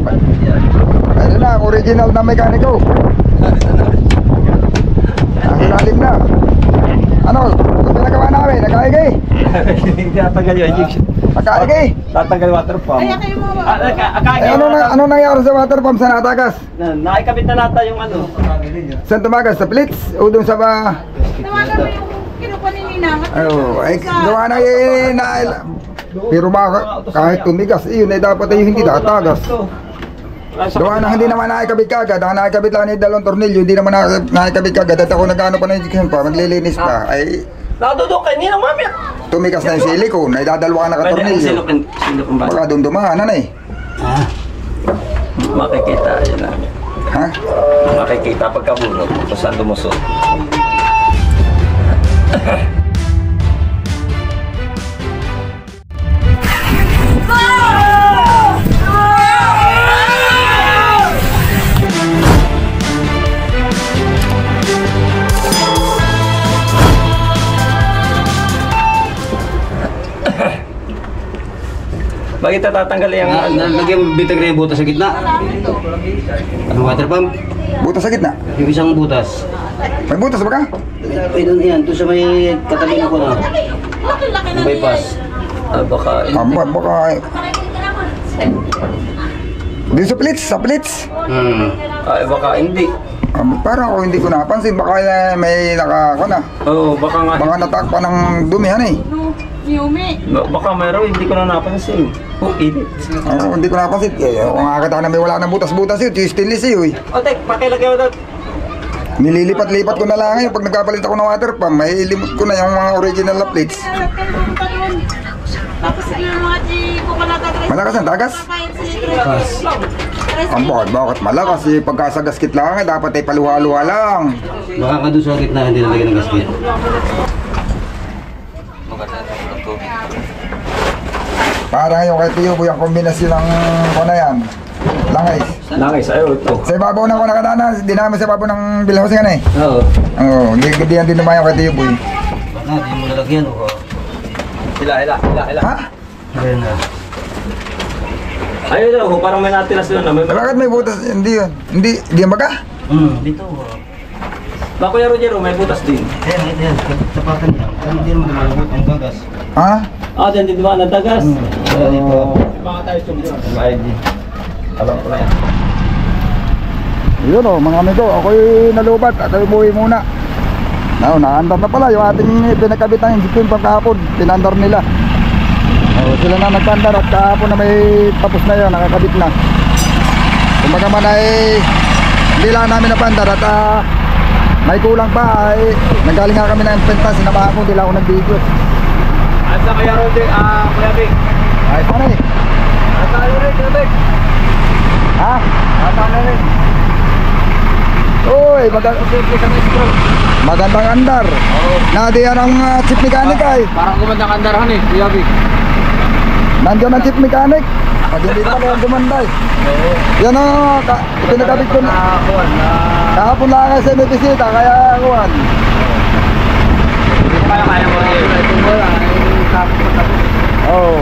Ayun na, ang original na mekaniko. Lalim na. Ano? Ano pinagawa namin? Nakaigay? Hindi natanggal yung injection. Nakaigay? Tatanggal water pump. Ano nangyari sa water pump sa natagas? Nakikabit na nata yung ano. Saan tumagas? Sa plates? O doon sa ba? Tawagan mo yung kinuha ni Ninang. Ay, gawa na pero kahit tumigas, yun ay dapat ay hindi tatagas. Gawa na hindi naman nakikabit kagad. Ang nakikabit lang ni dalawang tornilyo, hindi naman nakikabit kagad. At ako nag-ano pa na yung pa, maglilinis pa. Ay, nakadudukay niya ng mamaya. tumigas na yung silicone, ay dadalwa ka na ka-tornilyo. Silupin ba? Baka doon dumaan, ano eh. Makikita yun na. Ha? Makikita pagkabulog kung saan lumusot. Bakit tatatanggal yung Lagyan mo bitag na yung butas sa gitna. Ang water pump. Butas sa gitna? Yung isang butas. May butas ba ka? Ay, doon yan. Doon sa may katabi ko na. Yung bypass. baka... Baka... Di sa plates, sa plates. Ay, baka hindi. Parang ako hindi ko napansin, baka may ako na. Oo, baka nga. Baka natakpan ng dumihan eh. Yumi. Baka meron, hindi ko na napansin. Init. Oo, hindi ko napansin. Kung akata na may wala ng butas-butas yun, yung stainless yun eh. O, tek, pakilagay mo doon. Nililipat-lipat ko na lang ngayon pag nagpapalit ako ng water pump, may limot ko na yung mga original na plates. Tapos yung mga Malakas ang tagas? Bakit malakas eh? Pagkasagasket lang eh, dapat ay paluha-luha lang. Baka ka doon sa gitna, hindi nalagyan ng gasket. Parang yung kay Tiyo po yung kombinasyon ng na yan. Langis. Langis, ayaw ito. Sa ibabaw na ko nakadana, di namin sa ibabaw ng bilhouse nga na eh. Oo. Oo, hindi yan din naman yung kay Tiyo po eh. Baka na, hindi mo nalagyan o. Hila. Ha? Ayan na. Ayaw daw, parang may natilas doon na. Bakit may butas? Hindi yun. Hindi yan ba ka? Dito o. Bako Kuya Roger, may butas din. Ayan. Tapatan niya. Hindi mo malagot ang gagas. Ha? Diyan din ba nadagas? Dito. Baka tayo sumulong. Bayad din. Alam ko na yan. Yun o, mga amigo, ako'y nalubat at ako'y buhay muna. Naandar na pala yung ating pinakabit ng injection pump kahapon. Pinandar nila. Sila na nagpandar at kahapon na may tapos na yun, nakakabit na. Kumbaga man ay hindi lang namin napandar at may kulang pa ay nagaling nga kami ng penta, sinamahan ko, hindi lang ako nag-video. At sa Kuya Roger, Kuya Vic. Ay, paano eh? Natalo rin, Kuya Vic. Ha? Natalo rin. Uy, magandang andar. Nadiyan ang chief mechanic ay. Parang gumandang andarhan eh, Kuya Vic. Nandiyan ang chief mechanic. Pag hindi naman yung gumanday. Yan o, pinagkabit ko na. Kahapon lang nga sa may bisita, kaya kuhan. Kaya mo rin. Oo.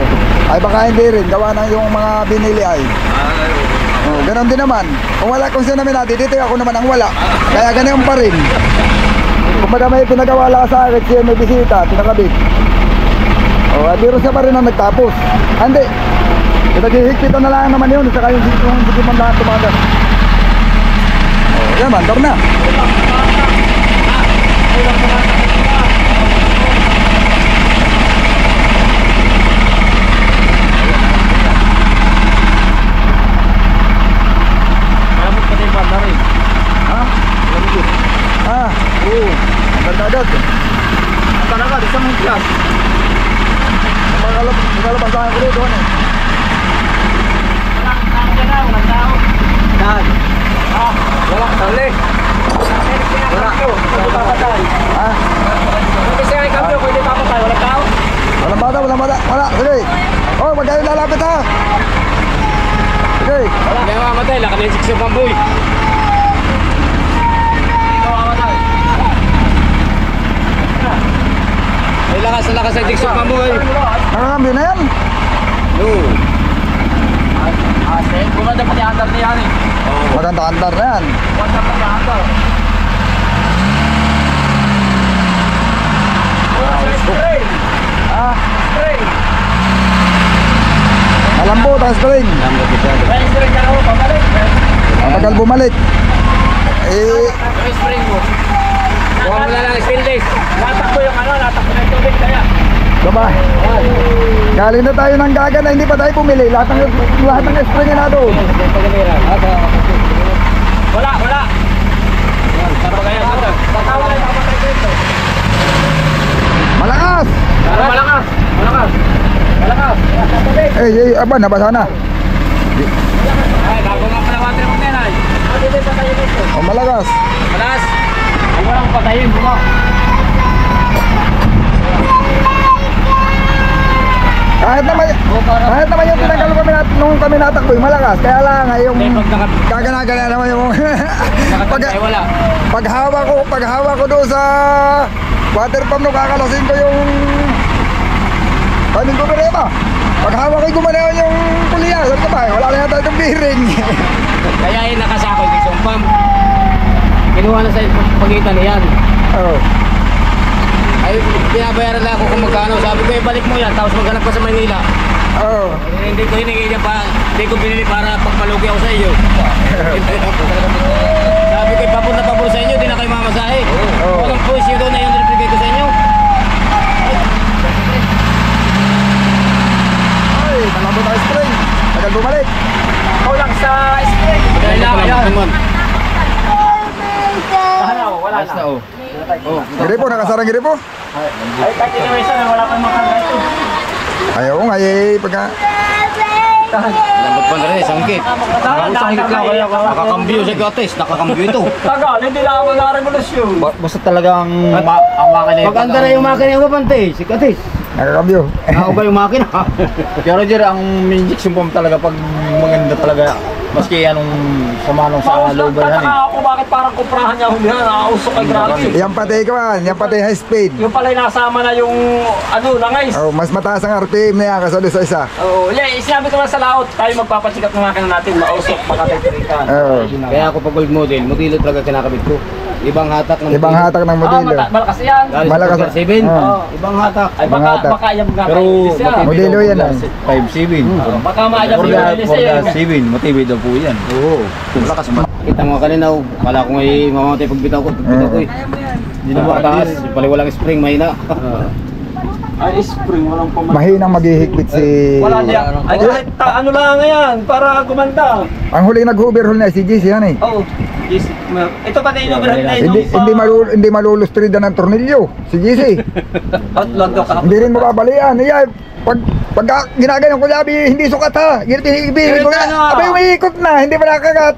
Ay baka hindi rin, gawa na yung mga binili ay. Oh, ganun din naman. Kung wala kung sino namin natin, dito ako naman ang wala. Kaya ganun pa rin. Kung may pinagawa lang sa akin, siya may bisita, pinakabit. Oh, at biro siya pa rin ang nagtapos. Hindi. Naghihigpitan na lang naman yun, saka yung hindi man lahat tumagas. Oh, yan man, na. Agad. Ata na ka, isang higlas. Magkalabasahan ko rin doon eh. Walang tao. Dahil. Walang tali. Ha? Kasi ay kamyo, kung hindi papatay, walang tao. Walang bata. Wala, sige. Oh, magkano lalapit ha? Sige. Hindi nga mamatay, laka na yung siksyo pamboy. Ay lakas sa diksyon pa mo eh. Nakakambyo na yan. Ate, gumanda pa andar na yan eh. Maganda andar na yan. Andar na andar. Spray! Ah, Spray! malambot ang spring. May spray ka ako, pabalik. Matagal bumalik. Eh, May spray mo. Huwag mo lang ng stainless. Latakbo yung ano, latakbo ng tubig kaya. diba? Galing na tayo ng gaga na hindi pa tayo bumili. Lahat ng spring na doon. Wala, wala. Para kaya tatawa lang ako patay dito. Malakas! Malakas! Malakas! Malakas! Aba, nabasa na. Ay, bago nga pala water mo nenay. Dito sa tayo dito. Oh, malakas. Malakas! Ay, walang patayin, buka. Kahit naman yung pinagalo kami nung kami natakbo, malakas. Kaya lang, yung gagana-gana naman yung Wala. paghawa ko doon sa water pump nung kakalasin ko yung kaming kumirema. Paghawa ko gumanaw yung puliya. Sabi ko ba, wala na yata itong bearing. Kaya yung nakasako yung isang pump. Kinuha na sa pagitan niyan. Oh. Ay, pinabayaran lang ako kung magkano. Sabi ko, balik mo yan. Tapos maghanap ka sa Maynila. Oh. Hindi ko hiningi niya pa. Hindi ko binili para pagpalugi ako sa iyo. Sabi ko, papunta pa po sa inyo. Di na kayo mamasahe. Oo. Walang push yun doon na yung replicate ko sa inyo. Ay, malambot ang spring. Tagal bumalik. Ikaw lang sa spring. Kailangan yan. Wala na. Gripo, nakasarang gripo. Ay, continuation na wala pang makanda ito. Ayaw nga eh, pagka... Lambot pa na rin, sangkit. Sangkit lang kaya ako. Nakakambyo sa gates, nakakambyo ito. Tagal, hindi lang ako na-revolusyon. Basta talagang ang makina. Pag anda na yung makina yung mapante, si Katis. Nakakambyo. Ako ba yung makina? Pero Jer, ang injection pump talaga pag maganda talaga. Maski anong samanong sa looban yan eh. Ako bakit parang kuprahan niya humihan, nakausok kay grabe. Yan pati ikaw, yan pati high speed. Yung pala nasama na yung ano, langais. Oh, mas mataas ang RPM na yan kasali sa isa. Oo, sinabi ko lang sa laot, tayo magpapasikap ng makina natin, mausok, makatagtrikan. Oo. Kaya ako pag gold model, modelo talaga kinakabit ko. Ibang hatak ng Ibang hatak ng modelo. malakas yan. Malakas. Malakas. 7. Oo. Ibang hatak. Ay Ibang baka, hatak. baka yung mga Pero siya. Modelo yan ah. 5-7. Baka maayap yung modelo siya. 7, matibay daw po yan. Oo. Malakas pa. Kita mo kanina, kala ko ngay mamamatay pagbitaw ko. Pagbitaw ko eh. Hindi na makataas. Pala walang spring, mahina. Ay, spring, walang pamataas. Mahinang maghihigpit si... Wala niya. Ay, kahit ano lang yan, para gumanda. Ang huling nag-overhaul na si GC yan eh. Oo. Yes. Ito pa na inubrahan na Hindi malulustridan ng tornilyo si GC. Outlaw ka. Hindi rin mababalian. Pag ginaganon ko sabi, hindi sukat ha. Ibigin ko nga. Abay, umiikot na. Hindi pa nakagat.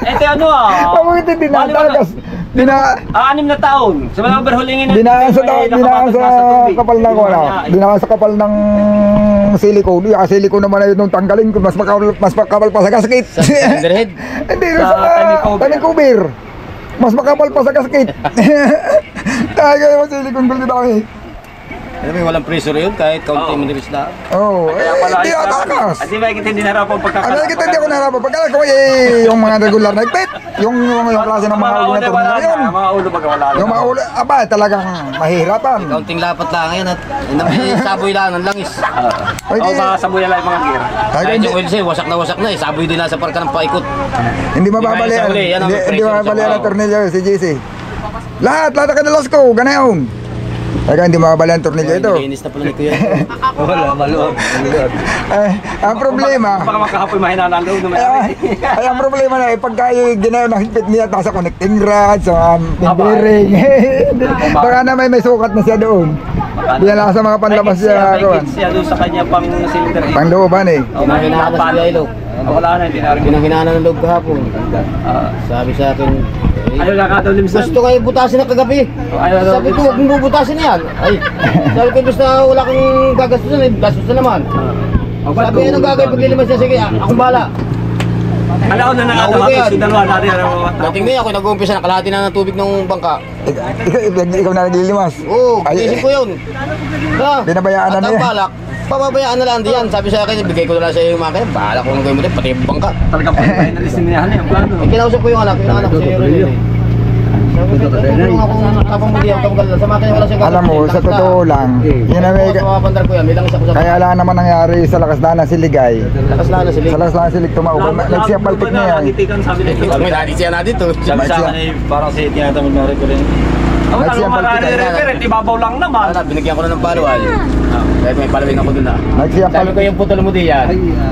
Ito ano ah. Pamuti din na. Talagas. 6 na taon. Sa mga overhaulingin Dinaan sa kapal ng wala. Dinaan sa kapal ng silicone. Yung silicone naman na yun nung tanggalin ko. Mas makapal pa sa gasket. Sa Cinderhead? Hindi, sa timing cover. Mas makapal pa sa gasket. Tayo yung silicone gold dito kami. Alam mo, walang pressure yun kahit kaunti minilis na. Oo, hindi atakas. Hindi ba kita hindi narapan Ano kita hindi ako naharapan. Pagkala ko yung mga regular na higpit. Yung klase ng mga ulo na turno na yun. Mga ulo baga wala. Yung mga ulo, aba talagang mahirapan. Kaunting lapat lang yan at saboy lang ng langis. Ay, Oo, di- mga saboy lang yung mga gear. Ay, Kahit hindi- yung oil seal, wasak na eh. Saboy din nasa parka ng paikot. Hindi mababalian. Hindi, yan ang Hindi pressure mababalian sa ang tornilyo si JC. Lahat ang kadalas ko, ganayon. Kaya hindi mababalian ang tornilyo ito. Linis na pala ni Kuya. Wala, maluwag. Ang problema, Baka makahapoy mahina ng loob naman. ay ang problema na pagka ginayon ng higpit niya nasa connecting rod, sa bearing. Baka na may sukat na siya doon. Diyan lang sa mga panlabas siya. Siya doon sa kanya pang cylinder. Panglooban eh. Pinanghinaan na si Ilo. Wala na, hindi na rin. Pinanghinaan na ng loob kahapon. Sabi sa akin, ayaw lang ka daw limsan. Gusto kayo butasin na kagabi. Sabi ko, huwag mong bubutasin yan. Ay, sabi ko, basta wala kang gagastusan, gastos na naman. Sabi, anong gagawin pag lilimas niya? Sige, akong bahala. Alaw na nakatawa si dalawa natin. Dating na ako, nag-uumpisa na kalahati na ng tubig ng bangka. Ikaw na naglilimas. Oo, Ay, gising ko yun. Binabayaan na niya. At ang balak, pababayaan na lang diyan. Sabi sa akin, ibigay ko na lang sa iyo yung makina. Bahala ko nung gawin mo din, pati yung bangka. Talagang pagkain na lisin niya yan, plano. Kinausap ko yung anak ko sa iyo rin. Sabi ko, tutulong akong tapang mo diyan, sa makina wala siya. Alam mo, sa totoo lang, yun ang may... Mapapandar ko yan, may langis ako sa Kaya wala naman nangyari sa lakas na siligay. lakas lang na sila. Sa lakas na silig tumaob. Nagsiyapaltik na yan. Nagitikan sabi nito. May dati siya na dito. Sabi sa akin eh, parang si tinatamad na rin ko rin. Ako talagang marari-refer, ibabaw lang naman. Binigyan ko na ng paluan. Kahit may palawin ako dun na. Sabi Nagsiyapaltik. ko yung putol mo diyan,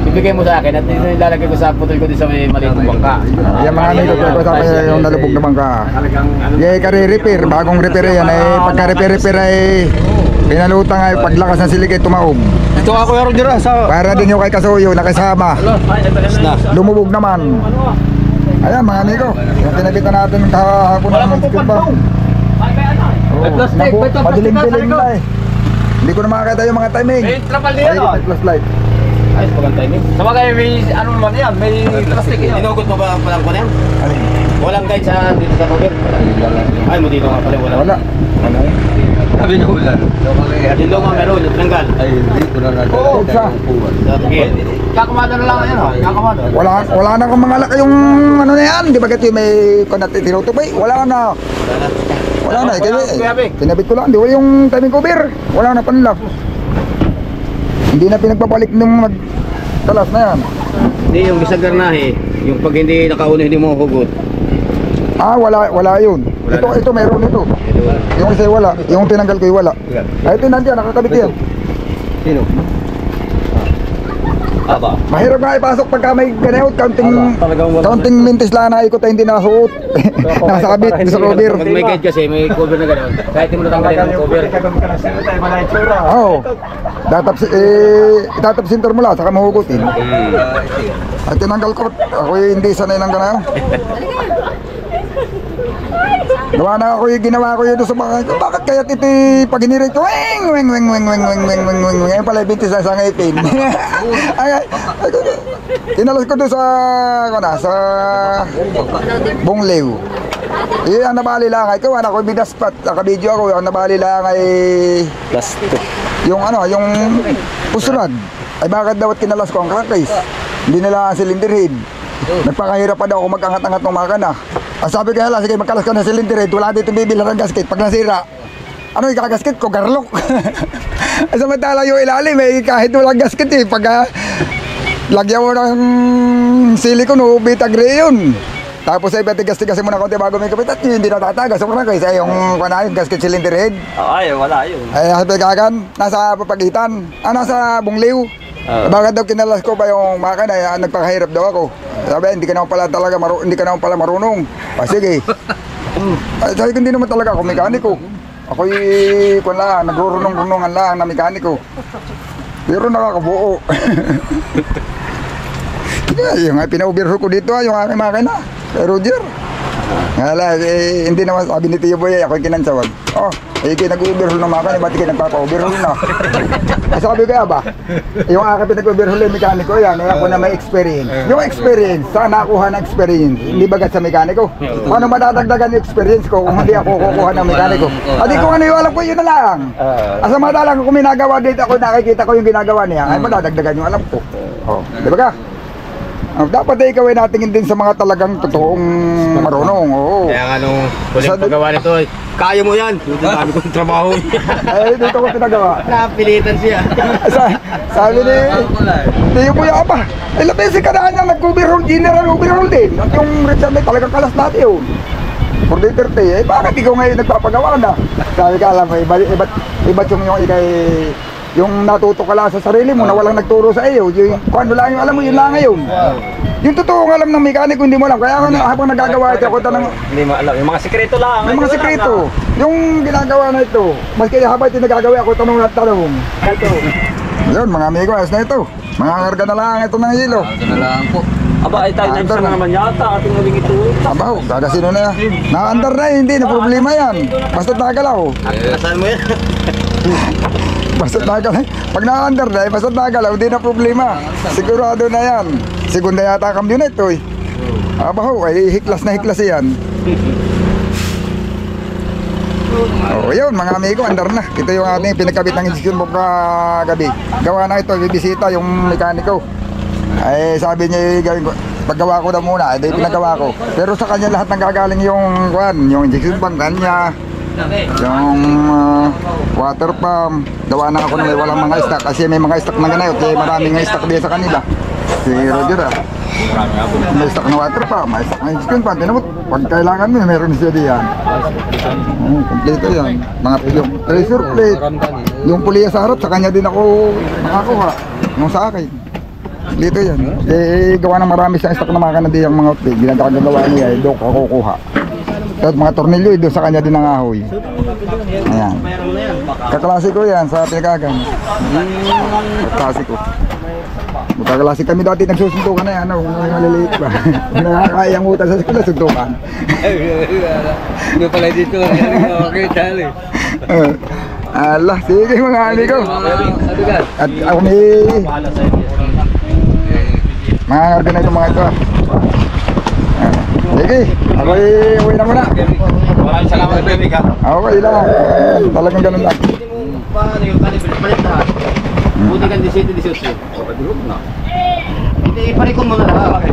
ibigay mo sa akin at ilalagay ko sa putol ko din sa may maliit na bangka. Yan mga amigo ko sa akin yung nalubog naman ka. Talagang ano. Yung kare-repair, bagong repair yan ay pagka-repair ay pinalutang ay paglakas ng silig ay tumaob. Ito ako yung Roger sa... Para din yung kay Kasuyo nakasama. Lumubog naman. Ayan mga amigo, yung pinakita natin kahapon ng skill ba? May plastic, may plastic Madilim-dilim na eh. Hindi ko na makakita yung mga timing. May trapal din yan, Ay, plus light. Ayos pag ang timing. Sa bagay, may ano naman yan, may plastic yan. Inugot mo ba ang palang ko na yan? Alin? Walang guide sa dito sa cover? Ay mo dito nga pala wala. Wala. Sabi niya ulan. Yung luma meron, yung tanggal. Ay, hindi ko na natin. Oo, sa. Sa tigil. Kakamada na lang yan, ha? Kakamada. Wala na kung mga laki yung ano na yan. Di ba kasi may konati tinutubay? Wala na. Wala na. Kinabit ko lang. Di ba yung timing cover? Wala na panlap. Hindi na pinagpapalik nung nagtalas na yan. Hindi yung bisagar na yung pag hindi nakauna hindi mo hugot. Wala yun. Ito meron ito. Yung isa wala. Yung tinanggal ko yung wala. Ay, ito nandiyan. Nakakabit yan. Sino? Aba. Mahirap nga ipasok pagka may ganayot. Counting mintis lang na ikot ay hindi nakasuot. Nakasakabit sa cover. Pag may guide kasi, may cover na gano'n. Kahit hindi mo natanggalin ang cover. Oo. Itatapsintor mo lang, saka mahugutin. At tinanggal ko. Ako hindi sanay ng ganayon. Gawa na ako yung ginawa ko yun doon sa mga bakit kaya titi pag hinirit ko weng ngayon pala bintis na sa ngipin. Tinalas ko doon sa Bunglew. Ang nabali lang ay kawan ako binaspat nakabidyo ako ang nabali lang ay Plastic. yung pusunod ay bakit daw kinalas ko ang crankcase hindi nila ang cylinder head. Nagpakahirap pa daw ako mag-angat-angat ng makina. Ang sabi ko hala, sige magkalas ka ng cylinder head, wala dito bibilan ng gasket. Pag nasira, ano yung kakagasket ko? Garlok. Samantala yung ilalim eh, kahit walang gasket eh. Pag lagyan mo ng silicone, bitag yun. Tapos ay tigas-tigasin mo na konti bago may kapit at hindi na tatagas. So kaya yung gasket cylinder head. Ay, wala yun. Ay sabi kagan, nasa papagitan, nasa Bunglew. Bakit daw kinalas ko pa yung makina, nagpakahirap daw ako. Sabi, hindi ka naman pala marunong. Sige. Sabi ko, hindi naman talaga ako mekaniko. Ako'y, nagrurunong-runongan lang na mekaniko. Pero nakakabuo. Yung pina-overhaul ko dito, yung aking makina. Roger. Hindi naman sabi ni Tiyo Boy, ako'y kinansawag. Nag-overhaul ng makina, ba't kayo nagpapa-overhaul na? Sabi ko ba, yung aking pinag-overhaul yung mekaniko yan, ako na may experience. Yung experience, saan nakuha ng experience? Hindi bagat sa mekaniko. Paano madadagdagan yung experience ko kung hindi ako kukuha ng mekaniko? Adi ko ano yung alam ko, yun na lang. Asa madalang kung minagawa dito ako, nakikita ko yung ginagawa niya, ay madadagdagan yung alam ko. Di ba ka? Dapat ay gawin natin din sa mga talagang totoong marunong. Oo. Kaya nga nung huling paggawa nito, kaya mo yan. Yung dami kong trabaho. Ay, dito ko pinagawa. Napilitan siya. Sabi ni Tiyo Boy ba? Ilang beses ka na niya nag-overhaul, general overhaul din. At yung Richard may talagang kalas natin yun. For the 30, bakit ikaw ngayon nagpapagawa na? Sabi ka alam, iba't yung ikay yung natuto ka lang sa sarili mo na walang nagturo sa iyo. Yung kung ano lang yung alam mo, yun lang ngayon. Yung totoong alam ng mekaniko hindi mo alam. Kaya habang nagagawa ito, ako tanong Hindi mo alam, yung mga sikreto lang. yung mga sikreto. Yung ginagawa na ito, maski habang ito nagagawa, ako tanong at tanong. Yun mga amigo, ayos na ito. Mga karga na lang ito ng hilo. Aba, ay tayo times na naman yata, ating huling ito. Abaw, gagasino na yan. Na-under na hindi na problema yan. Basta nagalaw. Nasaan mo yan? Basta nagalaw. Pag na-under na, basta nagalaw, hindi na problema. Sigurado na yan. Segunda yata kambyo na ito eh. Abaw, ay hiklas na hiklas yan. Oh, yun mga amigo, andar na. Ito yung ating pinagkabit ng injection bomb kagabi. Gawa na ito, bibisita yung mekaniko. Ay sabi niya, gawin ko, paggawa ko daw muna, ito yung pinagawa ko. Pero sa kanya lahat ng gagaling yung injection bomb, kanya. Yung water pump, gawa na ako na may walang mga stock kasi may mga stock na ganayot, kaya maraming mga stock din sa kanila. Si Roger may stock na water pump, may stock na injection pump, tinamot, pag kailangan mo, meron siya diyan. Kompleto yan. Yung pressure plate, yung puliya sa harap, sa kanya din ako nakakuha, yung sa akin. Dito yan. Eh, gawa ng marami siyang stock na makana din yung mga outfit, ginagawa niya, doon ako kukuha. Tapos mga tornilyo, doon sa kanya din nangahoy. Ayan. Kaklase ko yan sa pinagagan. Kaklase ko. Kaklase kami dati nagsusuntukan na yan, maliliit pa. Nakakayang utang sa eskwela, suntukan. Hindi pala dito, okay, tali. Allah, sige mga amigo. At ako may mga garden na itong mga ito. Sige, ako'y uwi na muna. Maraming salamat, baby ka. Okay lang. Talagang ganun lang. Paano yung kanil lahat? Buti kan 17-18. Hindi, iparikon mo na lahat.